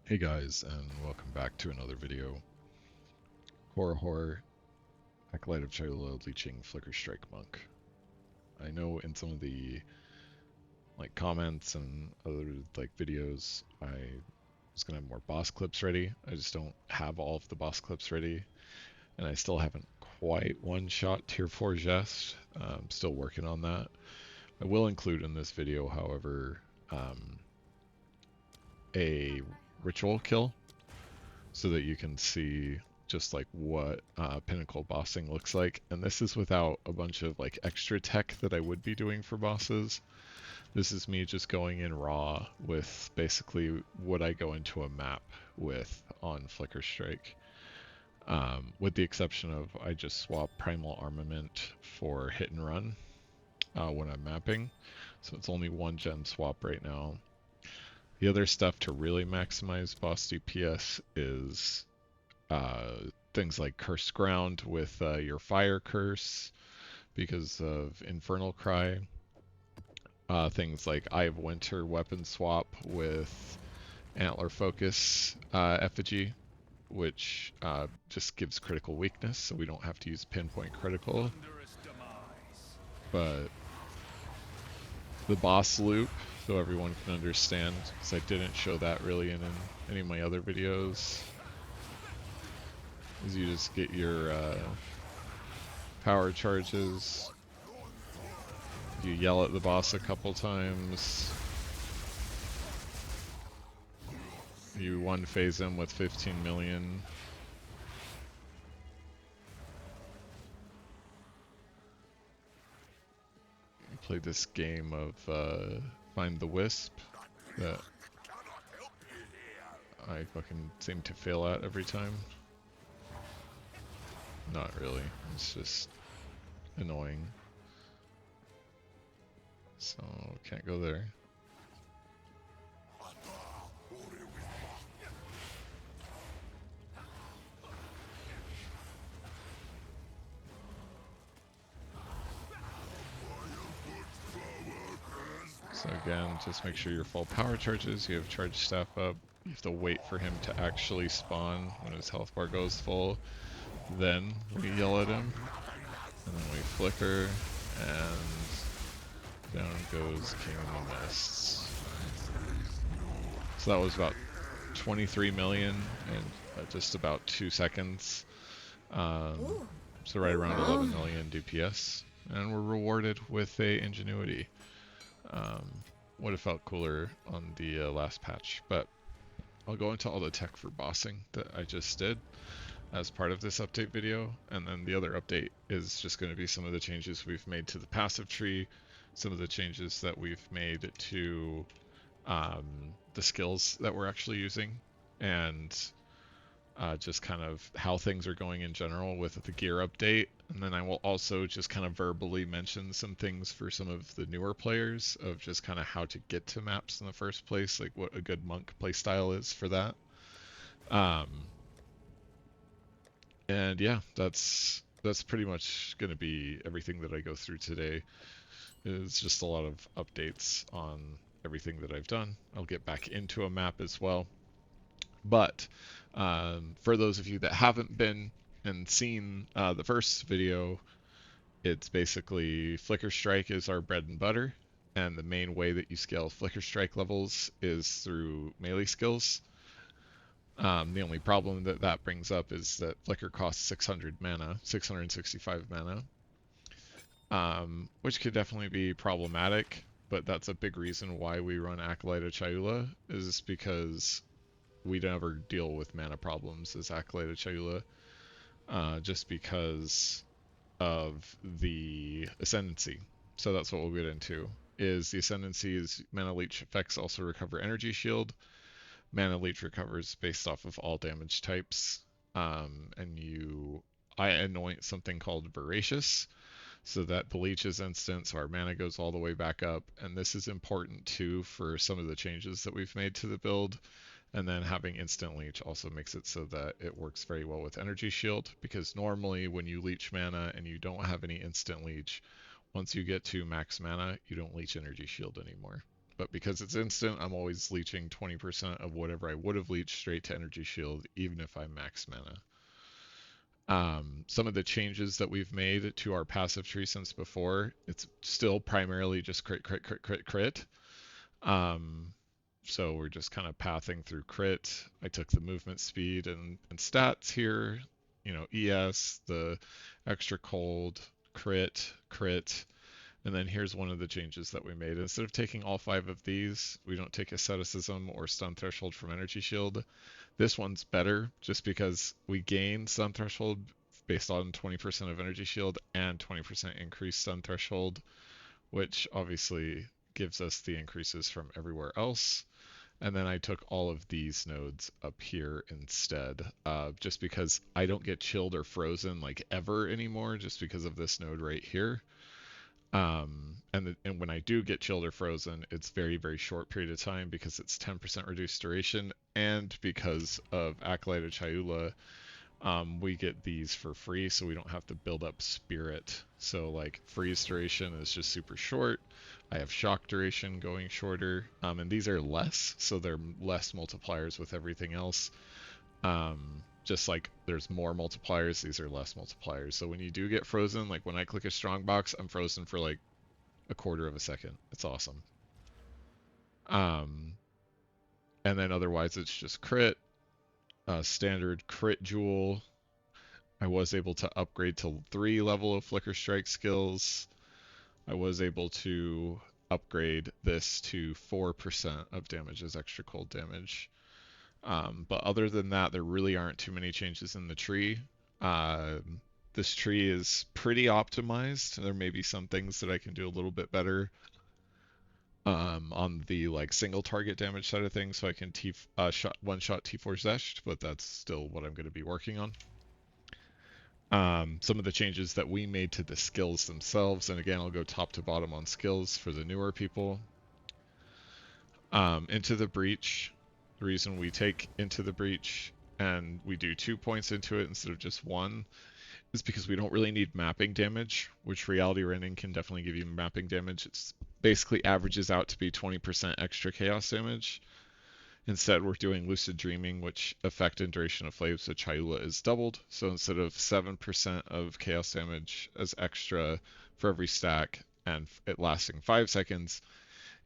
Hey guys, and welcome back to another video. Horror, Acolyte of Chayula leeching Flicker Strike Monk. I know in some of the comments and other videos, I was gonna have more boss clips ready. I just don't have all of the boss clips ready, and I still haven't quite one-shot Tier 4 Jest. I'm still working on that. I will include in this video, however, a ritual kill so that you can see just what pinnacle bossing looks like. And this is without a bunch of extra tech that I would be doing for bosses. This is me just going in raw with basically what I go into a map with on Flicker Strike. With the exception of I just swap primal armament for hit and run when I'm mapping. So it's only one gen swap right now. The other stuff to really maximize boss DPS is things like Cursed Ground with your Fire Curse because of Infernal Cry. Things like Eye of Winter weapon swap with Antler Focus Effigy, which just gives critical weakness, so we don't have to use pinpoint critical. But the boss loop, so everyone can understand, because I didn't show that really in any of my other videos, is you just get your power charges, you yell at the boss a couple times, you one phase him with 15 million. You play this game of Find the Wisp that I fucking seem to fail at every time. Not really, it's just annoying. So, can't go there. So again, just make sure your full power charges, you have charge staff up, you have to wait for him to actually spawn when his health bar goes full. Then we yell at him, and then we flicker, and down goes King of the Mists. So that was about 23 million in just about 2 seconds. So right around 11 million DPS. And we're rewarded with a Ingenuity. Would have felt cooler on the last patch, but I'll go into all the tech for bossing that I just did as part of this update video, and then the other update is just going to be some of the changes we've made to the passive tree, some of the changes that we've made to the skills that we're actually using, and just kind of how things are going in general with the gear update. And then I will also just kind of verbally mention some things for some of the newer players of just kind of how to get to maps in the first place, like what a good monk playstyle is for that. And yeah, that's pretty much going to be everything that I go through today. It's just a lot of updates on everything that I've done. I'll get back into a map as well. But for those of you that haven't been and seen the first video, it's basically Flicker Strike is our bread and butter, and the main way that you scale Flicker Strike levels is through melee skills. The only problem that that brings up is that Flicker costs 600 mana, 665 mana, which could definitely be problematic, but that's a big reason why we run Acolyte of Chayula, is because we never deal with mana problems as Acolyte of Chayula, just because of the Ascendancy. So that's what we'll get into. Is the Ascendancy is Mana Leech effects also recover Energy Shield. Mana Leech recovers based off of all damage types. And I anoint something called Voracious, so that the leech's instant, so our mana goes all the way back up. And this is important too for some of the changes that we've made to the build. And then having instant leech also makes it so that it works very well with energy shield, because normally when you leech mana and you don't have any instant leech, once you get to max mana, you don't leech energy shield anymore. but because it's instant, I'm always leeching 20% of whatever I would have leached straight to energy shield, even if I max mana. Some of the changes that we've made to our passive tree since before, it's still primarily just crit, crit, crit, crit, crit. So we're just kind of pathing through crit. I took the movement speed and stats here, ES, the extra cold, crit, crit. And then here's one of the changes that we made. Instead of taking all 5 of these, we don't take asceticism or stun threshold from energy shield. This one's better just because we gain stun threshold based on 20% of energy shield and 20% increased stun threshold, which obviously gives us the increases from everywhere else. And then I took all of these nodes up here instead, just because I don't get chilled or frozen like ever anymore, just because of this node right here. And when I do get chilled or frozen, it's very, very short period of time because it's 10% reduced duration, and because of Acolyte of Chayula, we get these for free, so we don't have to build up spirit. So like freeze duration is just super short. I have shock duration going shorter, and these are less, so they're less multipliers with everything else. Just like there's more multipliers, these are less multipliers. So when you do get frozen, like when I click a strong box, I'm frozen for like a quarter of a second. It's awesome. And then otherwise it's just crit, standard crit jewel. I was able to upgrade to 3 level of flicker strike skills. I was able to upgrade this to 4% of damage as extra cold damage. But other than that, there really aren't too many changes in the tree. This tree is pretty optimized. There may be some things that I can do a little bit better on the like single target damage side of things, so I can one-shot T4 Zesht, but that's still what I'm going to be working on. Some of the changes that we made to the skills themselves, and again, I'll go top to bottom on skills for the newer people. Into the Breach. The reason we take Into the Breach and we do 2 points into it instead of just 1 is because we don't really need mapping damage, which Reality Rending can definitely give you mapping damage. It's basically averages out to be 20% extra chaos damage. Instead, we're doing Lucid Dreaming, which effect and duration of Flames of Chayula is doubled. So instead of 7% of chaos damage as extra for every stack and it lasting 5 seconds,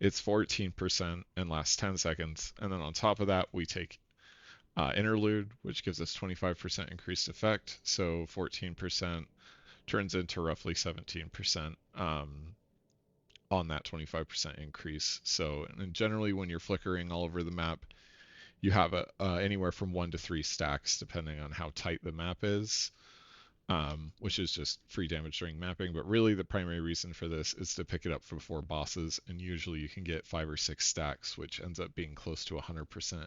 it's 14% and lasts 10 seconds. And then on top of that, we take Interlude, which gives us 25% increased effect. So 14% turns into roughly 17% on that 25% increase. So and generally when you're flickering all over the map, you have anywhere from 1 to 3 stacks depending on how tight the map is, which is just free damage during mapping. But really the primary reason for this is to pick it up before bosses, and usually you can get 5 or 6 stacks, which ends up being close to 100%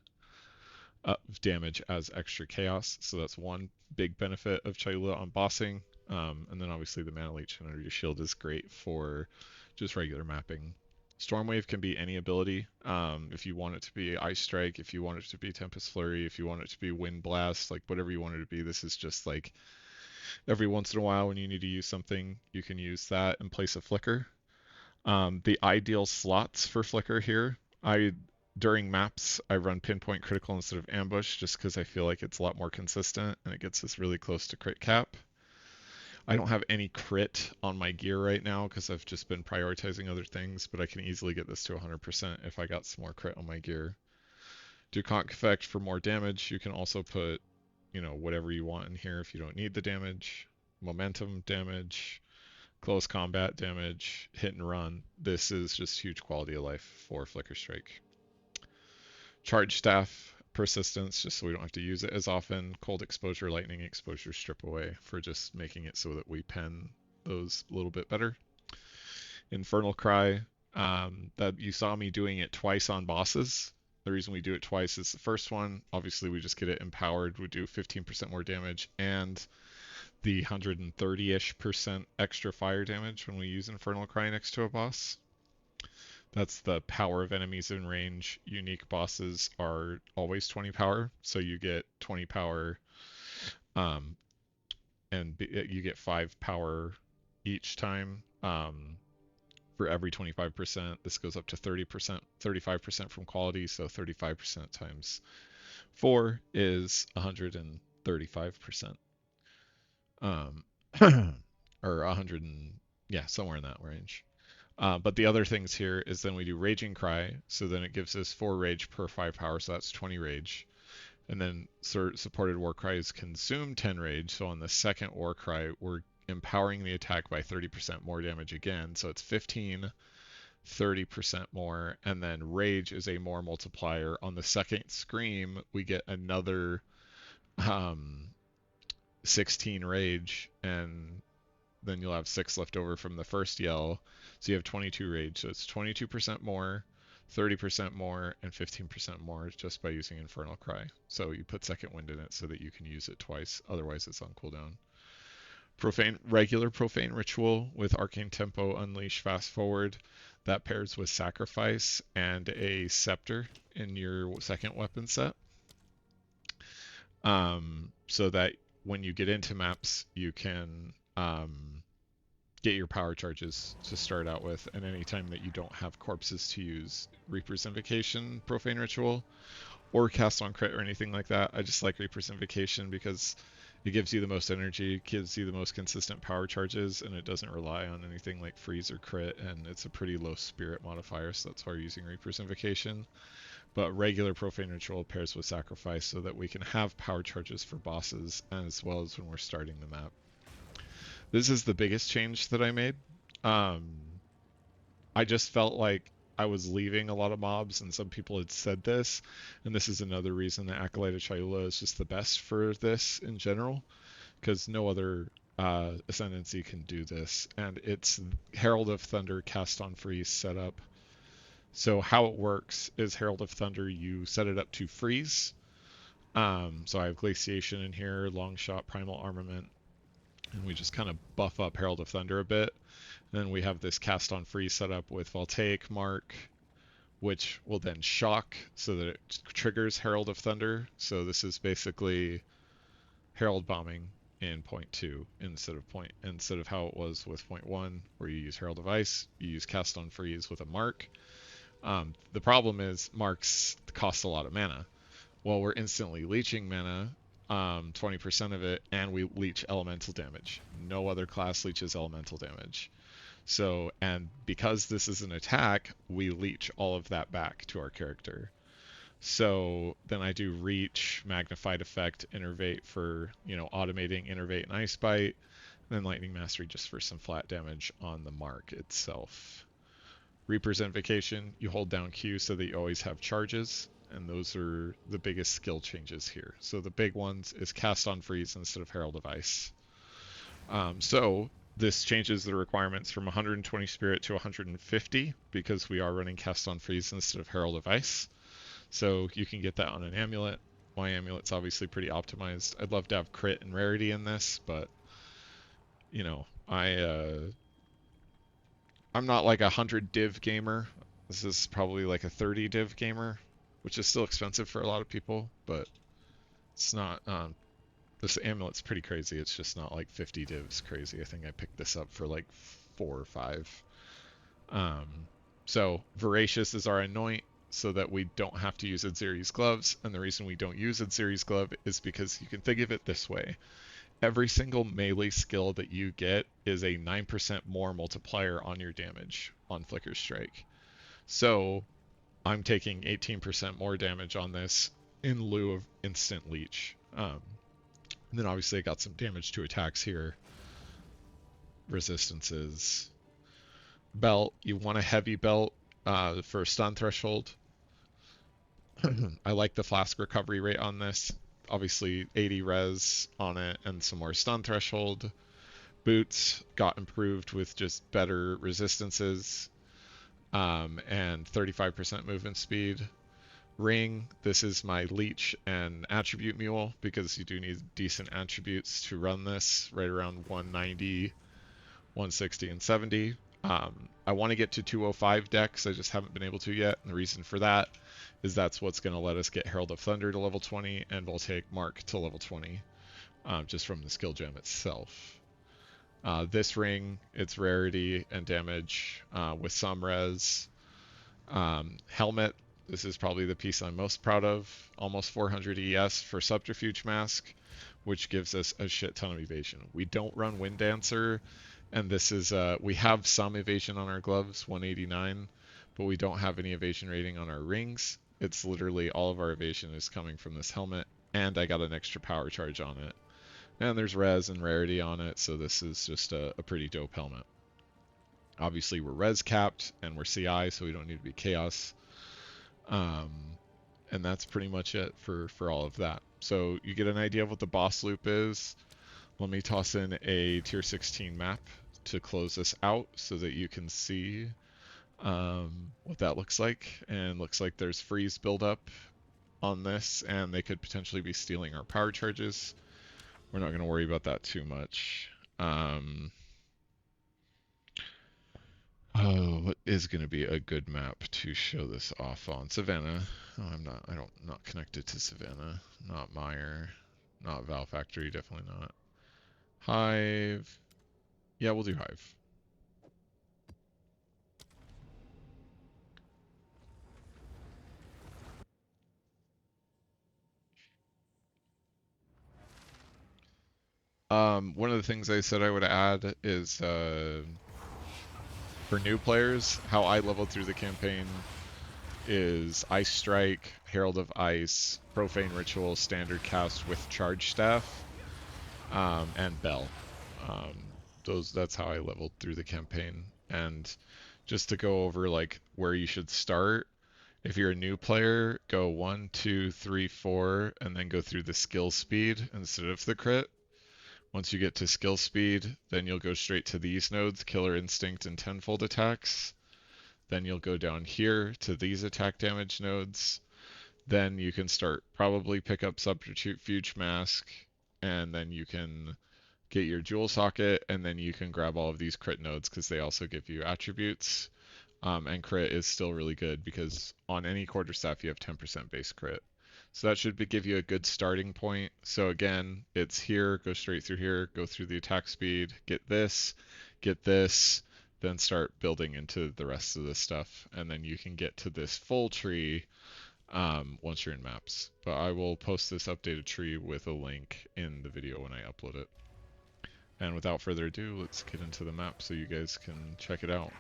of damage as extra chaos. So that's one big benefit of Chayula on bossing. And then obviously the Mana Leech and Energy Shield is great for just regular mapping. Stormwave can be any ability. If you want it to be Ice Strike, if you want it to be Tempest Flurry, if you want it to be Wind Blast, like whatever you want it to be, this is just like every once in a while when you need to use something, you can use that in place of Flicker. The ideal slots for Flicker here, during maps, I run Pinpoint Critical instead of Ambush just because I feel like it's a lot more consistent and it gets us really close to crit cap. I don't have any crit on my gear right now because I've just been prioritizing other things, but I can easily get this to 100% if I got some more crit on my gear. Do Conk Effect for more damage. You can also put, whatever you want in here if you don't need the damage. Momentum damage, close combat damage, hit and run. This is just huge quality of life for Flicker Strike. Charge Staff persistence, just so we don't have to use it as often. Cold exposure, lightning exposure, strip away, for just making it so that we pen those a little bit better. Infernal Cry, that you saw me doing it twice on bosses. The reason we do it twice is the first one, obviously we just get it empowered, we do 15% more damage, and the 130-ish% extra fire damage when we use Infernal Cry next to a boss. That's the power of enemies in range. Unique bosses are always 20 power, so you get 20 power, and you get 5 power each time. for every 25%. This goes up to 30%, 35% from quality, so 35% times 4 is 135%. Or 100 and, yeah, somewhere in that range. But the other things here is then we do Raging Cry, so then it gives us 4 rage per 5 power, so that's 20 rage. And then supported War Cries consume 10 rage, so on the second War Cry, we're empowering the attack by 30% more damage again, so it's 15, 30% more, and then rage is a more multiplier. On the second scream, we get another 16 rage, and then you'll have 6 left over from the first yell, so you have 22 rage, so it's 22% more, 30% more, and 15% more just by using Infernal Cry. So you put Second Wind in it so that you can use it twice, otherwise it's on cooldown. Regular Profane Ritual with Arcane Tempo, Unleash, Fast Forward. That pairs with Sacrifice and a Scepter in your second weapon set. So that when you get into maps, you can get your power charges to start out with, and anytime that you don't have corpses to use Reaper's Invocation, Profane Ritual, or Cast on Crit or anything like that, I just like Reaper's Invocation because it gives you the most energy, gives you the most consistent power charges, and it doesn't rely on anything like freeze or crit, and it's a pretty low spirit modifier, so that's why we're using Reaper's Invocation. But regular Profane Ritual pairs with Sacrifice so that we can have power charges for bosses as well as when we're starting the map. This is the biggest change that I made. I just felt like I was leaving a lot of mobs, and some people had said this, and this is another reason that Acolyte of Chayula is just the best for this in general, because no other Ascendancy can do this, and it's Herald of Thunder cast on freeze setup. So how it works is Herald of Thunder, you set it up to freeze. So I have Glaciation in here, Long Shot, Primal Armament, and we just kind of buff up Herald of Thunder a bit. And then we have this cast on freeze setup with Voltaic Mark, which will then shock so that it triggers Herald of Thunder. So this is basically Herald bombing in point 2 instead of how it was with point 1, where you use Herald of Ice, you use cast on freeze with a mark. The problem is marks cost a lot of mana. Well, we're instantly leeching mana, 20% of it, and we leech elemental damage. No other class leeches elemental damage. So, and because this is an attack, we leech all of that back to our character. So then I do Reach, Magnified Effect, Innervate for, automating Innervate and Ice Bite, and then Lightning Mastery just for some flat damage on the mark itself. Reaper's Invocation, you hold down Q so that you always have charges, and those are the biggest skill changes here. So the big ones is Cast on Freeze instead of Herald of Ice. So this changes the requirements from 120 Spirit to 150 because we are running Cast on Freeze instead of Herald of Ice. So you can get that on an amulet. My amulet's obviously pretty optimized. I'd love to have crit and rarity in this, but I'm not like a 100 div gamer. This is probably like a 30 div gamer, which is still expensive for a lot of people, but it's not. This amulet's pretty crazy. It's just not like 50 divs crazy. I think I picked this up for like 4 or 5. So Voracious is our anoint so that we don't have to use Adziri's gloves, and the reason we don't use Adziri's glove is because you can think of it this way. Every single melee skill that you get is a 9% more multiplier on your damage on Flicker Strike. So I'm taking 18% more damage on this in lieu of instant leech. And then obviously I got some damage to attacks here. Resistances. Belt, you want a heavy belt for stun threshold. I like the flask recovery rate on this. Obviously 80 res on it and some more stun threshold. Boots got improved with just better resistances and 35% movement speed. Ring, this is my leech and attribute mule because you do need decent attributes to run this, right around 190, 160, and 70. I want to get to 205 decks, I just haven't been able to yet, and the reason for that is that's what's going to let us get Herald of Thunder to level 20 and Voltaic Mark to level 20, just from the skill gem itself. This ring, its rarity and damage with some res. Helmet, this is probably the piece I'm most proud of. Almost 400 ES for Subterfuge Mask, which gives us a shit ton of evasion. We don't run Wind Dancer, and this is, we have some evasion on our gloves, 189, but we don't have any evasion rating on our rings. It's literally all of our evasion is coming from this helmet, and I got an extra power charge on it. And there's res and rarity on it, so this is just a pretty dope helmet. Obviously, we're res capped, and we're CI, so we don't need to be chaos. And that's pretty much it for all of that. So you get an idea of what the boss loop is. Let me toss in a tier 16 map to close this out so that you can see what that looks like. And looks like there's freeze buildup on this, and they could potentially be stealing our power charges. We're not going to worry about that too much. Oh, what is going to be a good map to show this off on? Savannah. Oh, not connected to Savannah. Not Meyer. Not Val Factory, definitely not. Hive. Yeah, we'll do Hive. One of the things I said I would add is for new players, how I leveled through the campaign is Ice Strike, Herald of Ice, Profane Ritual, Standard Cast with Charge Staff, and Bell. That's how I leveled through the campaign. And just to go over like where you should start, if you're a new player, go 1, 2, 3, 4, and then go through the skill speed instead of the crit. Once you get to skill speed, then you'll go straight to these nodes, Killer Instinct and Tenfold attacks. Then you'll go down here to these attack damage nodes. Then you can probably pick up Subterfuge Mask, and then you can get your Jewel Socket, and then you can grab all of these crit nodes because they also give you attributes. And crit is still really good because on any quarterstaff you have 10% base crit. So that should give you a good starting point. So again, it's here, go straight through here, go through the attack speed, get this, then start building into the rest of this stuff. And then you can get to this full tree once you're in maps. But I will post this updated tree with a link in the video when I upload it. And without further ado, let's get into the map so you guys can check it out.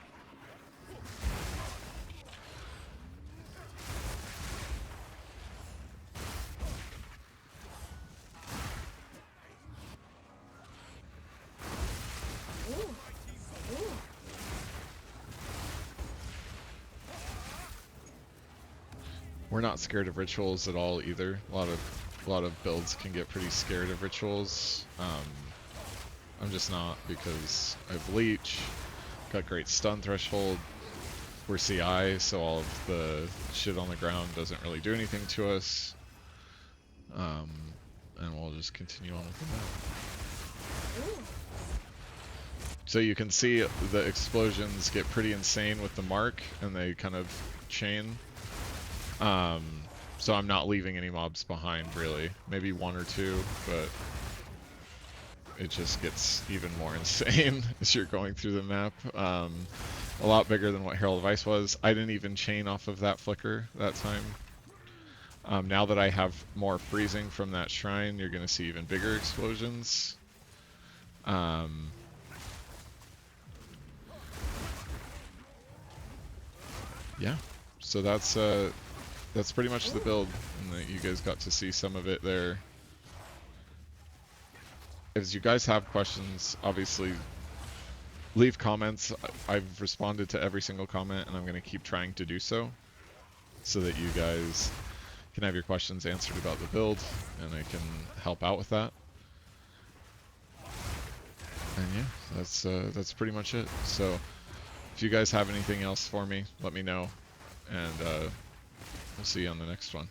We're not scared of rituals at all either. A lot of builds can get pretty scared of rituals. I'm just not because I have leech, got great stun threshold. We're CI, so all of the shit on the ground doesn't really do anything to us. And we'll just continue on with the map. So you can see the explosions get pretty insane with the mark, and they kind of chain. So I'm not leaving any mobs behind, really. Maybe 1 or 2, but it just gets even more insane as you're going through the map. A lot bigger than what Herald of Ice was. I didn't even chain off of that flicker that time. Now that I have more freezing from that shrine, you're going to see even bigger explosions. Yeah, so that's pretty much the build, and you guys got to see some of it there. If you guys have questions, obviously leave comments. I've responded to every single comment, and I'm going to keep trying to do so that you guys can have your questions answered about the build, and I can help out with that. And yeah, that's pretty much it. So if you guys have anything else for me, let me know, and we'll see you on the next one.